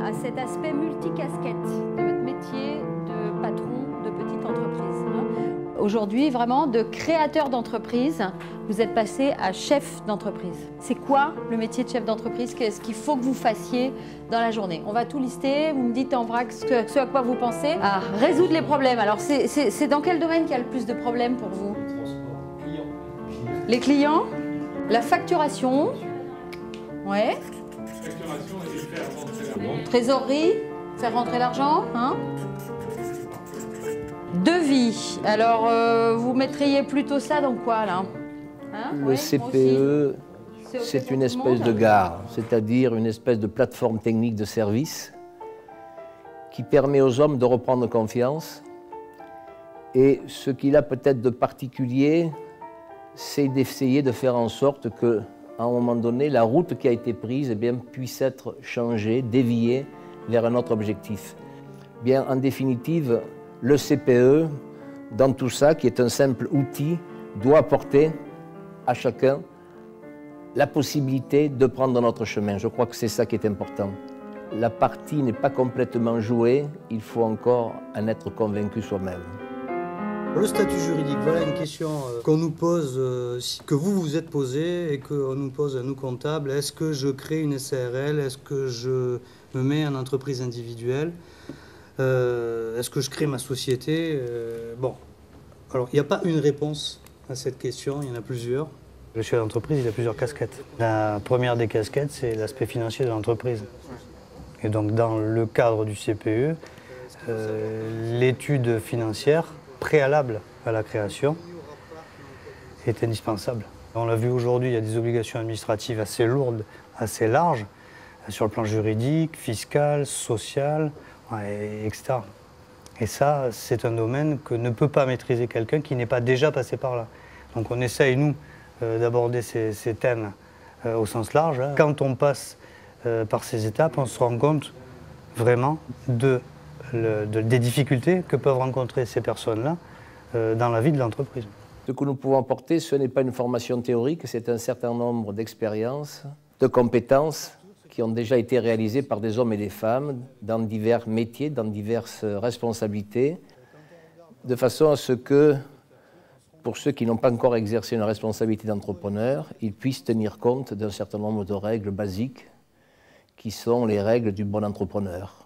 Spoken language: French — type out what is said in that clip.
à cet aspect multicasquette de votre métier de patron de petite entreprise. Aujourd'hui, vraiment, de créateur d'entreprise, vous êtes passé à chef d'entreprise. C'est quoi le métier de chef d'entreprise? Qu'est-ce qu'il faut que vous fassiez dans la journée? On va tout lister, vous me dites en vrac ce à quoi vous pensez. À résoudre les problèmes. Alors, c'est dans quel domaine qu'il y a le plus de problèmes pour vous? Le transport, clients. Les clients, la facturation, ouais. Facturation et faire rentrer l'argent. Trésorerie, faire rentrer l'argent, hein. Devis, alors vous mettriez plutôt ça dans quoi là, hein? Le Ouais, CPE, OK c'est pour une tout le espèce monde. de gare, c'est-à-dire une espèce de plateforme technique de service qui permet aux hommes de reprendre confiance. Et ce qu'il a peut-être de particulier, c'est d'essayer de faire en sorte que, à un moment donné, la route qui a été prise, eh bien, puisse être changée, déviée vers un autre objectif. Bien, en définitive, le CPE, dans tout ça, qui est un simple outil, doit apporter à chacun la possibilité de prendre notre chemin. Je crois que c'est ça qui est important. La partie n'est pas complètement jouée, il faut encore en être convaincu soi-même. Le statut juridique, voilà une question qu'on nous pose, que vous vous êtes posé et qu'on nous pose à nous comptables. Est-ce que je crée une SARL? Est-ce que je me mets en entreprise individuelle? Est-ce que je crée ma société? Bon, alors il n'y a pas une réponse à cette question, il y en a plusieurs. Le chef d'entreprise, il a plusieurs casquettes. La première des casquettes, c'est l'aspect financier de l'entreprise. Et donc dans le cadre du CPE, l'étude financière préalable à la création est indispensable. On l'a vu aujourd'hui, il y a des obligations administratives assez lourdes, assez larges, sur le plan juridique, fiscal, social, etc. Et ça, c'est un domaine que ne peut pas maîtriser quelqu'un qui n'est pas déjà passé par là. Donc on essaye, nous, d'aborder ces thèmes au sens large. Quand on passe par ces étapes, on se rend compte vraiment des difficultés que peuvent rencontrer ces personnes-là dans la vie de l'entreprise. Ce que nous pouvons apporter, ce n'est pas une formation théorique, c'est un certain nombre d'expériences, de compétences qui ont déjà été réalisées par des hommes et des femmes dans divers métiers, dans diverses responsabilités, de façon à ce que, pour ceux qui n'ont pas encore exercé une responsabilité d'entrepreneur, ils puissent tenir compte d'un certain nombre de règles basiques qui sont les règles du bon entrepreneur.